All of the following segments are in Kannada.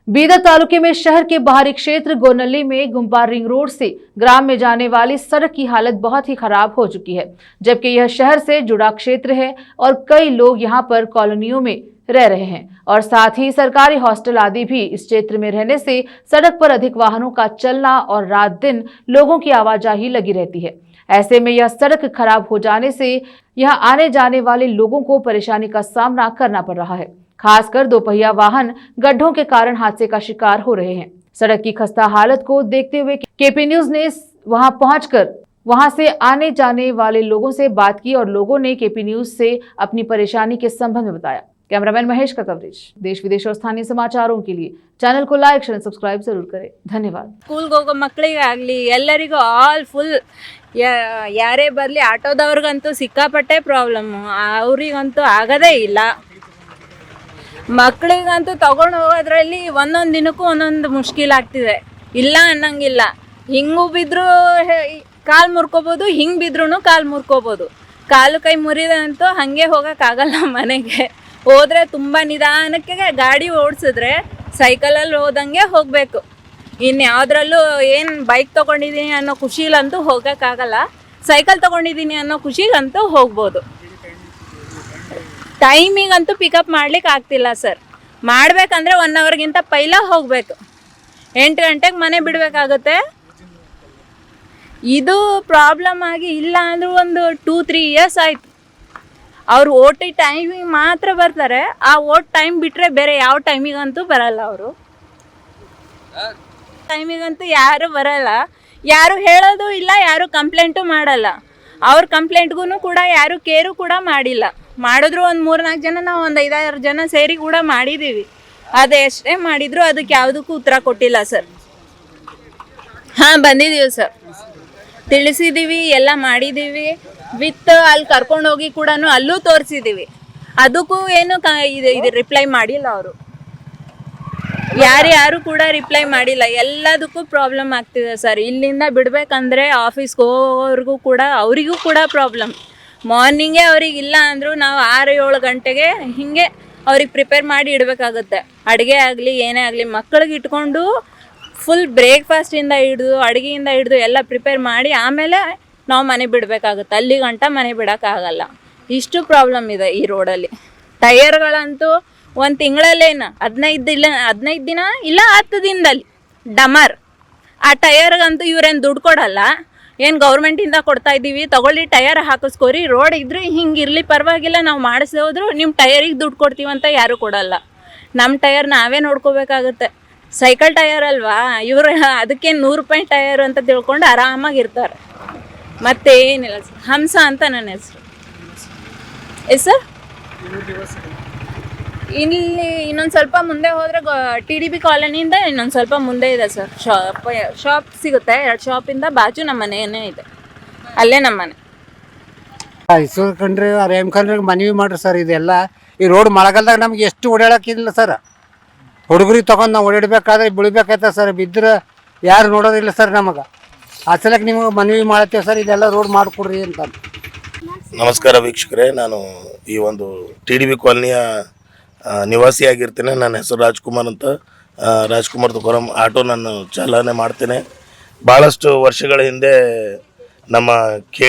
बीदर तालुके में शहर के बाहरी क्षेत्र गोनल्ली में गुम्पार रिंग रोड से ग्राम में जाने वाली सड़क की हालत बहुत ही खराब हो चुकी है, जबकि यह शहर से जुड़ा क्षेत्र है और कई लोग यहां पर कॉलोनियों में रह रहे हैं और साथ ही सरकारी हॉस्टल आदि भी इस क्षेत्र में रहने से सड़क पर अधिक वाहनों का चलना और रात दिन लोगों की आवाजाही लगी रहती है। ऐसे में यह सड़क खराब हो जाने से यहां आने जाने वाले लोगों को परेशानी का सामना करना पड़ रहा है। खासकर दोपहिया वाहन गड्ढों के कारण हादसे का शिकार हो रहे हैं। सड़क की खस्ता हालत को देखते हुए केपी न्यूज ने वहां पहुंचकर वहां से आने जाने वाले लोगों से बात की और लोगों ने केपी न्यूज से अपनी परेशानी के संबंध में बताया। कैमरामैन महेश का कवरेज। देश विदेश और स्थानीय समाचारों के लिए चैनल को लाइक शेयर सब्सक्राइब जरूर करें। धन्यवाद। स्कूल ಹೋಗೋ ಮಕ್ಕಳಿಗಾಗಲಿ ಎಲ್ಲರಿಗೂ ಆಲ್ ಫುಲ್ ಯಾರೇ ಬರಲಿ ಆಟೋದವ್ರಿಗಂತೂ ಸಿಕ್ಕಾಪಟ್ಟೆ ಪ್ರಾಬ್ಲಮ್, ಅವರಿಗಂತೂ ಆಗದೇ ಇಲ್ಲ. ಮಕ್ಕಳಿಗಂತೂ ತಗೊಂಡು ಹೋಗೋದ್ರಲ್ಲಿ ಒಂದೊಂದು ದಿನಕ್ಕೂ ಒಂದೊಂದು ಮುಷ್ಕಿಲ್ ಆಗ್ತಿದೆ, ಇಲ್ಲ ಅನ್ನಂಗಿಲ್ಲ. ಹಿಂಗೂ ಬಿದ್ದರೂ ಕಾಲು ಮುರ್ಕೋಬೋದು, ಹಿಂಗೆ ಬಿದ್ರೂ ಕಾಲು ಮುರ್ಕೋಬೋದು. ಕಾಲು ಕೈ ಮುರಿದಂತೂ ಹಾಗೆ ಹೋಗೋಕ್ಕಾಗಲ್ಲ ಮನೆಗೆ. ಹೋದರೆ ತುಂಬ ನಿಧಾನಕ್ಕೆ ಗಾಡಿ ಓಡಿಸಿದ್ರೆ ಸೈಕಲಲ್ಲಿ ಹೋದಂಗೆ ಹೋಗಬೇಕು. ಇನ್ನು ಯಾವುದ್ರಲ್ಲೂ ಏನು ಬೈಕ್ ತೊಗೊಂಡಿದ್ದೀನಿ ಅನ್ನೋ ಖುಷಿಲಂತೂ ಹೋಗೋಕ್ಕಾಗಲ್ಲ, ಸೈಕಲ್ ತೊಗೊಂಡಿದ್ದೀನಿ ಅನ್ನೋ ಖುಷಿಗಂತೂ ಹೋಗ್ಬೋದು. ಟೈಮಿಗಂತೂ ಪಿಕಪ್ ಮಾಡ್ಲಿಕ್ಕೆ ಆಗ್ತಿಲ್ಲ ಸರ್. ಮಾಡಬೇಕಂದ್ರೆ 1 ಅವರ್ಗಿಂತ ಪೈಲ ಹೋಗಬೇಕು. 8 ಗಂಟೆಗೆ ಮನೆ ಬಿಡಬೇಕಾಗುತ್ತೆ. ಇದು ಪ್ರಾಬ್ಲಮ್ ಆಗಿ ಇಲ್ಲ ಅಂದರೂ ಒಂದು 2-3 ಇಯರ್ಸ್ ಆಯಿತು. ಅವರು ಓಟಿ ಟೈಮಿಗೆ ಮಾತ್ರ ಬರ್ತಾರೆ. ಆ ಓಟ್ ಟೈಮ್ ಬಿಟ್ಟರೆ ಬೇರೆ ಯಾವ ಟೈಮಿಗಂತೂ ಬರಲ್ಲ. ಅವರು ಟೈಮಿಗಂತೂ ಯಾರು ಬರಲ್ಲ, ಯಾರು ಹೇಳೋದು ಇಲ್ಲ, ಯಾರು ಕಂಪ್ಲೇಂಟು ಮಾಡಲ್ಲ. ಅವ್ರ ಕಂಪ್ಲೇಂಟ್ಗೂ ಕೂಡ ಯಾರು ಕೇರು ಕೂಡ ಮಾಡಿಲ್ಲ. ಮಾಡಿದ್ರು ಒಂದು 3-4 ಜನ, ನಾವು ಒಂದು 5-6 ಜನ ಸೇರಿ ಕೂಡ ಮಾಡಿದ್ದೀವಿ. ಅದು ಎಷ್ಟೇ ಮಾಡಿದ್ರು ಅದಕ್ಕೆ ಯಾವುದಕ್ಕೂ ಉತ್ತರ ಕೊಟ್ಟಿಲ್ಲ ಸರ್. ಹಾಂ, ಬಂದಿದ್ದೀವಿ ಸರ್, ತಿಳಿಸಿದ್ದೀವಿ, ಎಲ್ಲ ಮಾಡಿದ್ದೀವಿ. ವಿತ್ ಅಲ್ಲಿ ಕರ್ಕೊಂಡೋಗಿ ಕೂಡ ಅಲ್ಲೂ ತೋರಿಸಿದ್ದೀವಿ. ಅದಕ್ಕೂ ಏನು ಇದು ರಿಪ್ಲೈ ಮಾಡಿಲ್ಲ. ಅವರು ಯಾರು ಕೂಡ ರಿಪ್ಲೈ ಮಾಡಿಲ್ಲ. ಎಲ್ಲದಕ್ಕೂ ಪ್ರಾಬ್ಲಮ್ ಆಗ್ತಿದೆ ಸರ್. ಇಲ್ಲಿಂದ ಬಿಡಬೇಕಂದ್ರೆ ಆಫೀಸ್ಗೆ ಹೋಗೋವ್ರಿಗೂ ಕೂಡ ಅವರಿಗೂ ಕೂಡ ಪ್ರಾಬ್ಲಮ್. ಮಾರ್ನಿಂಗೇ ಅವ್ರಿಗೆ ಇಲ್ಲ ಅಂದರೂ ನಾವು 6-7 ಗಂಟೆಗೆ ಹೀಗೆ ಅವ್ರಿಗೆ ಪ್ರಿಪೇರ್ ಮಾಡಿ ಇಡಬೇಕಾಗುತ್ತೆ. ಅಡುಗೆ ಆಗಲಿ ಏನೇ ಆಗಲಿ ಮಕ್ಕಳಿಗೆ ಇಟ್ಕೊಂಡು ಫುಲ್ ಬ್ರೇಕ್ಫಾಸ್ಟಿಂದ ಹಿಡಿದು ಅಡುಗೆಯಿಂದ ಹಿಡಿದು ಎಲ್ಲ ಪ್ರಿಪೇರ್ ಮಾಡಿ ಆಮೇಲೆ ನಾವು ಮನೆ ಬಿಡಬೇಕಾಗುತ್ತೆ. ಅಲ್ಲಿ ಗಂಟ ಮನೆ ಬಿಡೋಕ್ಕಾಗಲ್ಲ. ಇಷ್ಟು ಪ್ರಾಬ್ಲಮ್ ಇದೆ ಈ ರೋಡಲ್ಲಿ. ಟಯರ್ಗಳಂತೂ ಒಂದು ತಿಂಗಳಲ್ಲೇನು 15 ದಿನ ಇಲ್ಲ 10 ದಿನದಲ್ಲಿ ಡಮರ್. ಆ ಟಯರ್ಗಂತೂ ಇವ್ರೇನು ದುಡ್ಡು ಕೊಡಲ್ಲ. ಏನು ಗೌರ್ಮೆಂಟಿಂದ ಕೊಡ್ತಾ ಇದ್ದೀವಿ, ತಗೊಳ್ಳಿ ಟಯರ್ ಹಾಕಿಸ್ಕೋರಿ, ರೋಡ್ ಇದ್ರೆ ಹಿಂಗೆ ಇರಲಿ ಪರವಾಗಿಲ್ಲ, ನಾವು ಮಾಡಿಸಿ ಹೋದ್ರು ನಿಮ್ಮ ಟಯರಿಗೆ ದುಡ್ಡು ಕೊಡ್ತೀವಂತ ಯಾರೂ ಕೊಡಲ್ಲ. ನಮ್ಮ ಟಯರ್ ನಾವೇ ನೋಡ್ಕೋಬೇಕಾಗುತ್ತೆ. ಸೈಕಲ್ ಟಯರ್ ಅಲ್ವಾ, ಇವರು ಅದಕ್ಕೆ 100 ರೂಪಾಯಿ ಟಯರ್ ಅಂತ ತಿಳ್ಕೊಂಡು ಆರಾಮಾಗಿರ್ತಾರೆ. ಮತ್ತೆ ಏನಿಲ್ಲ ಸರ್. ಹಂಸ ಅಂತ ನನ್ನ ಹೆಸರು. ಸರ್ ಇಲ್ಲಿ ಇನ್ನೊಂದು ಸ್ವಲ್ಪ ಮುಂದೆ ಹೋದರೆ TDB ಕಾಲೋನಿಯಿಂದ ಇನ್ನೊಂದು ಸ್ವಲ್ಪ ಮುಂದೆ ಇದೆ ಸರ್. ಶಾಪ್ ಸಿಗುತ್ತೆ. 2 ಶಾಪಿಂದ ಬಾಜು ನಮ್ಮ ಮನೆಯೇ ಇದೆ, ಅಲ್ಲೇ ನಮ್ಮ ಮನೆ. ಇಸ್ಕೂಲ್ ಕಂಡ್ರಿ ರೇಮ್ ಕಂಡ್ರಿಗೆ ಮನವಿ ಮಾಡ್ರಿ ಸರ್. ಇದೆಲ್ಲ ಈ ರೋಡ್ ಮಳೆಗಾಲದಾಗ ನಮ್ಗೆ ಎಷ್ಟು ಓಡಾಡೋಕ್ಕಿಲ್ಲ ಸರ್. ಹುಡುಗರಿಗೆ ತೊಗೊಂಡು ನಾವು ಓಡಾಡಬೇಕಾದ್ರೆ ಬೀಳ್ಬೇಕಾಯ್ತದೆ ಸರ್. ಬಿದ್ದರೆ ಯಾರು ನೋಡೋದಿಲ್ಲ ಸರ್. ನಮಗೆ ಆ ಸಲಕ್ಕೆ ನಿಮಗೆ ಮನವಿ ಮಾಡತ್ತೇವೆ ಸರ್, ಇದೆಲ್ಲ ರೋಡ್ ಮಾಡಿಕೊಡ್ರಿ ಅಂತ. ನಮಸ್ಕಾರ ವೀಕ್ಷಕರೇ, ನಾನು ಈ ಒಂದು TDB ಕಾಲನಿಯ ನಿವಾಸಿಯಾಗಿರ್ತೇನೆ. ನನ್ನ ಹೆಸರು ರಾಜ್ಕುಮಾರ್ ಅಂತ. ರಾಜ್ಕುಮಾರ್ ತುಕಾರಾಮ್ ಆಟೋ ನಾನು ಚಾಲನೆ ಮಾಡ್ತೇನೆ. ಭಾಳಷ್ಟು ವರ್ಷಗಳ ಹಿಂದೆ ನಮ್ಮ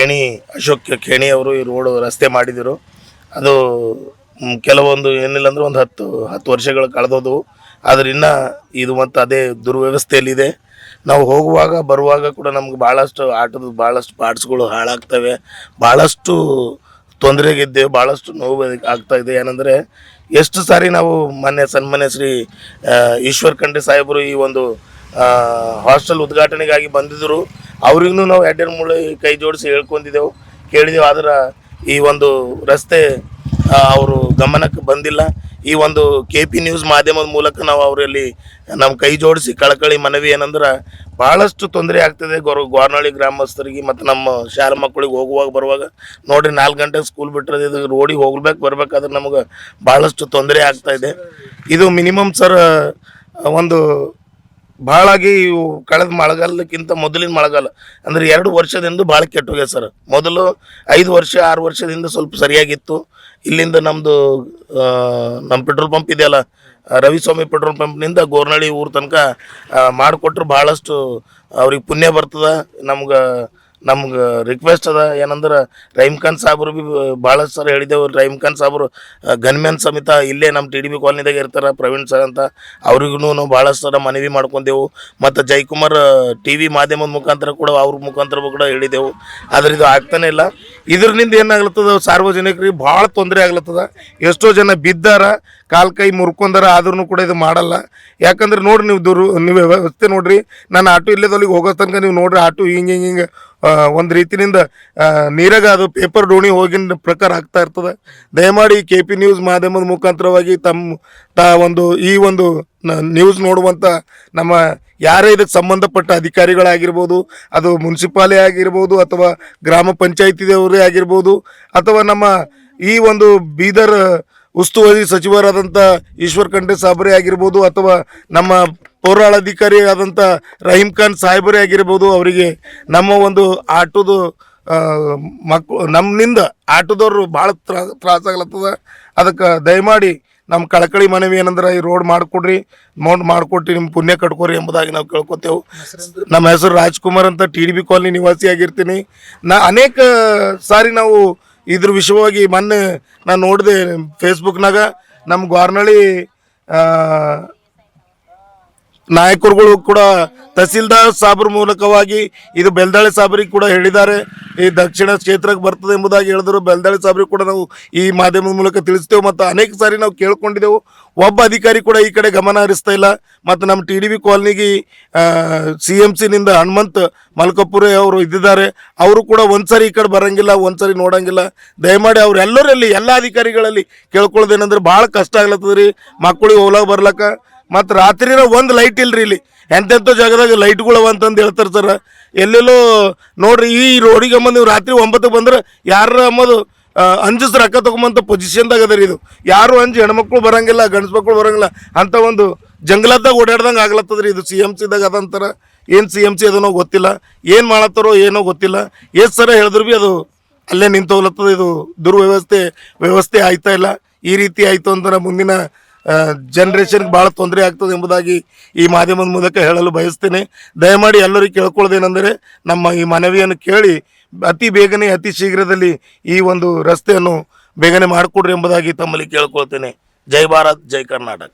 ಅಶೋಕ್ ಖೇಣಿ ಅವರು ಈ ರೋಡ್ ರಸ್ತೆ ಮಾಡಿದರು. ಅದು ಕೆಲವೊಂದು ಏನಿಲ್ಲ ಅಂದ್ರೆ ಒಂದು 10 ವರ್ಷಗಳು ಕಳೆದೋದವು. ಆದರೆ ಇನ್ನೂ ಇದು ಮತ್ತು ಅದೇ ದುರ್ವ್ಯವಸ್ಥೆಯಲ್ಲಿದೆ. ನಾವು ಹೋಗುವಾಗ ಬರುವಾಗ ಕೂಡ ನಮ್ಗೆ ಭಾಳಷ್ಟು ಭಾಳಷ್ಟು ಪಾರ್ಟ್ಸ್ಗಳು ಹಾಳಾಗ್ತವೆ, ಭಾಳಷ್ಟು ತೊಂದರೆಗಿದ್ದೇವೆ, ಭಾಳಷ್ಟು ನೋವು ಆಗ್ತಾಯಿದೆ. ಏನಂದರೆ ಎಷ್ಟು ಸಾರಿ ನಾವು ಸನ್ಮಾನ್ಯ ಶ್ರೀ ಈಶ್ವರ್ ಖಂಡ್ರೆ ಸಾಹೇಬರು ಈ ಒಂದು ಹಾಸ್ಟೆಲ್ ಉದ್ಘಾಟನೆಗಾಗಿ ಬಂದಿದ್ದರು. ಅವ್ರಿಗೂ ನಾವು ಎಡ್ಡೆರ ಮುಳ್ಳು ಕೈ ಜೋಡಿಸಿ ಹೇಳ್ಕೊಂಡಿದ್ದೆವು, ಕೇಳಿದೆವು. ಆದರೆ ಈ ಒಂದು ರಸ್ತೆ ಅವರು ಗಮನಕ್ಕೆ ಬಂದಿಲ್ಲ. ಈ ಒಂದು KP ನ್ಯೂಸ್ ಮಾಧ್ಯಮದ ಮೂಲಕ ನಾವು ಅವರಲ್ಲಿ ನಮ್ಮ ಕೈ ಜೋಡಿಸಿ ಕಳಕಳಿ ಮನವಿ ಏನಂದ್ರೆ, ಭಾಳಷ್ಟು ತೊಂದರೆ ಆಗ್ತದೆ ಗೋರ್ನಳ್ಳಿ ಗ್ರಾಮಸ್ಥರಿಗೆ ಮತ್ತು ನಮ್ಮ ಶಾಲಾ ಮಕ್ಕಳಿಗೆ ಹೋಗುವಾಗ ಬರುವಾಗ. ನೋಡಿರಿ 4 ಗಂಟೆಗೆ ಸ್ಕೂಲ್ ಬಿಟ್ಟರೆ ಇದು ರೋಡಿಗೆ ಬರ್ಬೇಕಾದ್ರೆ ನಮಗೆ ಭಾಳಷ್ಟು ತೊಂದರೆ ಆಗ್ತಾಯಿದೆ. ಇದು ಮಿನಿಮಮ್ ಸರ್ ಒಂದು ಭಾಳಾಗಿ ಕಳೆದ ಮಳೆಗಾಲಕ್ಕಿಂತ ಮೊದಲಿನ ಮಳೆಗಾಲ ಅಂದರೆ 2 ವರ್ಷದಿಂದ ಭಾಳ ಕೆಟ್ಟೋಗ್ಯದ ಸರ್. ಮೊದಲು 5 ವರ್ಷ 6 ವರ್ಷದಿಂದ ಸ್ವಲ್ಪ ಸರಿಯಾಗಿತ್ತು. ಇಲ್ಲಿಂದ ನಮ್ಮ ಪೆಟ್ರೋಲ್ ಪಂಪ್ ಇದೆಯಲ್ಲ ರವಿಸ್ವಾಮಿ ಪೆಟ್ರೋಲ್ ಪಂಪ್ನಿಂದ ಗೋರ್ನಳ್ಳಿ ಊರ ತನಕ ಮಾಡಿಕೊಟ್ರೆ ಭಾಳಷ್ಟು ಅವ್ರಿಗೆ ಪುಣ್ಯ ಬರ್ತದೆ. ನಮ್ಗೆ ರಿಕ್ವೆಸ್ಟ್ ಅದ ಏನಂದ್ರೆ ರಹೀಮ್ ಖಾನ್ ಸಾಬ್ರು ಭೀ ಭಾಳಷ್ಟು ಸಲ ಹೇಳಿದೆವು. ರಹೀಮ್ ಖಾನ್ ಸಾಬ್ರು ಗನ್ಮ್ಯಾನ್ ಸಮೇತ ಇಲ್ಲೇ ನಮ್ಮ TDB ಕಾಲನಿದಾಗ ಇರ್ತಾರೆ, ಪ್ರವೀಣ್ ಸರ್ ಅಂತ. ಅವ್ರಿಗೂ ನಾವು ಭಾಳಷ್ಟು ಸಲ ಮನವಿ ಮಾಡ್ಕೊಂಡೆವು. ಮತ್ತು ಜಯಕುಮಾರ್ TV ಮಾಧ್ಯಮದ ಮುಖಾಂತರ ಕೂಡ ಅವ್ರ ಮುಖಾಂತರ ಕೂಡ ಹೇಳಿದೆವು. ಆದರೆ ಇದು ಆಗ್ತಾನೆ ಇಲ್ಲ. ಇದರಿಂದ ಏನಾಗ್ಲತ್ತದ, ಸಾರ್ವಜನಿಕರಿಗೆ ಭಾಳ ತೊಂದರೆ ಆಗ್ಲತ್ತದ. ಎಷ್ಟೋ ಜನ ಬಿದ್ದಾರ, ಕಾಲು ಕೈ ಮುರ್ಕೊಂಡಾರ, ಆದ್ರೂ ಕೂಡ ಇದು ಮಾಡಲ್ಲ. ಯಾಕಂದ್ರೆ ನೋಡ್ರಿ ನೀವು ವ್ಯವಸ್ಥೆ ನೋಡ್ರಿ. ನಾನು ಆಟೋ ಇಲ್ಲದಲ್ಲಿಗೆ ಹೋಗೋ ತನಕ ನೀವು ನೋಡ್ರಿ, ಆಟೋ ಹಿಂಗೆ ಒಂದು ರೀತಿಯಿಂದ ನೀರಾಗ ಅದು ಪೇಪರ್ ಡೋಣಿ ಹೋಗಿನ ಪ್ರಕಾರ ಆಗ್ತಾ ಇರ್ತದೆ. ದಯಮಾಡಿ KP ನ್ಯೂಸ್ ಮಾಧ್ಯಮದ ಮುಖಾಂತರವಾಗಿ ಈ ಒಂದು ನ್ಯೂಸ್ ನೋಡುವಂಥ ನಮ್ಮ ಯಾರೇ ಇದಕ್ಕೆ ಸಂಬಂಧಪಟ್ಟ ಅಧಿಕಾರಿಗಳಾಗಿರ್ಬೋದು, ಅದು ಮುನ್ಸಿಪಾಲಿ ಆಗಿರ್ಬೋದು, ಅಥವಾ ಗ್ರಾಮ ಪಂಚಾಯತಿದವರೇ ಆಗಿರ್ಬೋದು, ಅಥವಾ ನಮ್ಮ ಈ ಒಂದು ಬೀದರ್ ಉಸ್ತುವಾರಿ ಸಚಿವರಾದಂಥ ಈಶ್ವರ್ ಖಂಡ್ರೆ ಸಾಬ್ರೇ ಆಗಿರ್ಬೋದು, ಅಥವಾ ನಮ್ಮ ಪೌರಾಳಾಧಿಕಾರಿ ಆದಂಥ ರಹೀಮ್ ಖಾನ್ ಸಾಹೇಬರೇ ಆಗಿರ್ಬೋದು, ಅವರಿಗೆ ನಮ್ಮ ಒಂದು ಆಟೋದು ನಮ್ಮಿಂದ ಆಟೋದವರು ಭಾಳ ತ್ರಾಸಾಗ್ಲತ್ತದ. ಅದಕ್ಕೆ ದಯಮಾಡಿ ನಮ್ಮ ಕಳಕಳಿ ಮನವಿ ಏನಂದ್ರೆ ಈ ರೋಡ್ ಮಾಡಿಕೊಡ್ರಿ, ಮಾಡಿಕೊಟ್ಟು ನಿಮ್ಮ ಪುಣ್ಯ ಕಟ್ಕೋರಿ ಎಂಬುದಾಗಿ ನಾವು ಕೇಳ್ಕೊತೇವೆ. ನಮ್ಮ ಹೆಸರು ರಾಜ್ಕುಮಾರ್ ಅಂತ, TDB ಕಾಲನಿ ನಿವಾಸಿ ಆಗಿರ್ತೀನಿ. ಅನೇಕ ಸಾರಿ ನಾವು ಇದ್ರ ವಿಷಯವಾಗಿ ಮೊನ್ನೆ ನಾನು ನೋಡಿದೆ ಫೇಸ್ಬುಕ್ನಾಗ, ನಮ್ಮ ಗೋರ್ನಳ್ಳಿ ನಾಯಕರುಗಳು ಕೂಡ ತಹಸೀಲ್ದಾರ್ ಸಾಬ್ರ ಮೂಲಕವಾಗಿ ಇದು ಬೆಲ್ದಾಳಿ ಸಾಬ್ರಿಗೆ ಕೂಡ ಹೇಳಿದ್ದಾರೆ. ಈ ದಕ್ಷಿಣ ಕ್ಷೇತ್ರಕ್ಕೆ ಬರ್ತದೆ ಎಂಬುದಾಗಿ ಹೇಳಿದ್ರು. ಬೆಲ್ದಾಳಿ ಸಾಬ್ರಿಗೆ ಕೂಡ ನಾವು ಈ ಮಾಧ್ಯಮದ ಮೂಲಕ ತಿಳಿಸ್ತೇವೆ. ಮತ್ತು ಅನೇಕ ಸಾರಿ ನಾವು ಕೇಳ್ಕೊಂಡಿದ್ದೆವು. ಒಬ್ಬ ಅಧಿಕಾರಿ ಕೂಡ ಈ ಕಡೆ ಗಮನ ಹರಿಸ್ತಾ ಇಲ್ಲ. ಮತ್ತು ನಮ್ಮ TDB ಕಾಲನಿಗೆ CMCನಿಂದ ಹನುಮಂತ್ ಮಲ್ಕಪುರೆ ಅವರು ಇದ್ದಿದ್ದಾರೆ. ಅವರು ಕೂಡ ಒಂದ್ಸರಿ ಈ ಕಡೆ ಬರೋಂಗಿಲ್ಲ, ಒಂದ್ಸರಿ ನೋಡೋಂಗಿಲ್ಲ. ದಯಮಾಡಿ ಅವರೆಲ್ಲರಲ್ಲಿ ಎಲ್ಲ ಅಧಿಕಾರಿಗಳಲ್ಲಿ ಕೇಳ್ಕೊಳ್ಳೋದೇನೆಂದ್ರೆ ಭಾಳ ಕಷ್ಟ ಆಗ್ಲತ್ತದ ರೀ ಮಕ್ಕಳಿಗೆ ಹೋಗ್ಲಾಕ ಬರ್ಲಕ್ಕ. ಮತ್ತು ರಾತ್ರಿನ ಒಂದು ಲೈಟ್ ಇಲ್ರಿ ಇಲ್ಲಿ. ಎಂತೆಂಥ ಜಾಗದಾಗ ಲೈಟ್ಗಳು ಅಂತಂದು ಹೇಳ್ತಾರೆ ಸರ್. ಎಲ್ಲೆಲ್ಲೋ ನೋಡ್ರಿ, ಈ ರೋಡಿಗೆ ಅಂಬ ನೀವು ರಾತ್ರಿ 9ಕ್ಕೆ ಬಂದ್ರೆ ಯಾರು ಅಂಬೋದು ಅಂಜಿಸ್ ರೊಕ್ಕ ತೊಗೊಂಬಂತ ಪೊಸಿಷನ್ದಾಗ ಅದ ರೀ ಇದು. ಯಾರು ಅಂಜಿ ಹೆಣ್ಮಕ್ಳು ಬರೋಂಗಿಲ್ಲ, ಗಂಡ್ಸು ಮಕ್ಕಳು ಬರೋಂಗಿಲ್ಲ ಅಂತ ಒಂದು ಜಂಗಲದಾಗ ಓಡಾಡ್ದಂಗೆ ಆಗ್ಲತ್ತದ ರೀ ಇದು. CMCದಾಗ ಅದಂತಾರ, ಏನು CMC ಅದನ್ನೋ ಗೊತ್ತಿಲ್ಲ, ಏನು ಮಾಡತ್ತಾರೋ ಏನೋ ಗೊತ್ತಿಲ್ಲ. ಎಷ್ಟು ಸರ ಹೇಳಿದ್ರು ಭೀ ಅದು ಅಲ್ಲೇ ನಿಂತು ಹೋಗ್ಲತ್ತದ. ಇದು ವ್ಯವಸ್ಥೆ ಆಯ್ತಾ ಇಲ್ಲ. ಈ ರೀತಿ ಆಯಿತು ಅಂತ ಮುಂದಿನ ಜನ್ರೇಷನ್ಗೆ ಭಾಳ ತೊಂದರೆ ಆಗ್ತದೆ ಎಂಬುದಾಗಿ ಈ ಮಾಧ್ಯಮದ ಮೂಲಕ ಹೇಳಲು ಬಯಸ್ತೇನೆ. ದಯಮಾಡಿ ಎಲ್ಲರಿಗೂ ಕೇಳ್ಕೊಳ್ಳೋದೇನೆಂದರೆ, ನಮ್ಮ ಈ ಮನವಿಯನ್ನು ಕೇಳಿ ಅತಿ ಬೇಗನೆ, ಅತಿ ಶೀಘ್ರದಲ್ಲಿ ಈ ಒಂದು ರಸ್ತೆಯನ್ನು ಬೇಗನೆ ಮಾಡಿಕೊಡ್ರಿ ಎಂಬುದಾಗಿ ತಮ್ಮಲ್ಲಿ ಕೇಳ್ಕೊಳ್ತೇನೆ. ಜೈ ಭಾರತ್, ಜೈ ಕರ್ನಾಟಕ.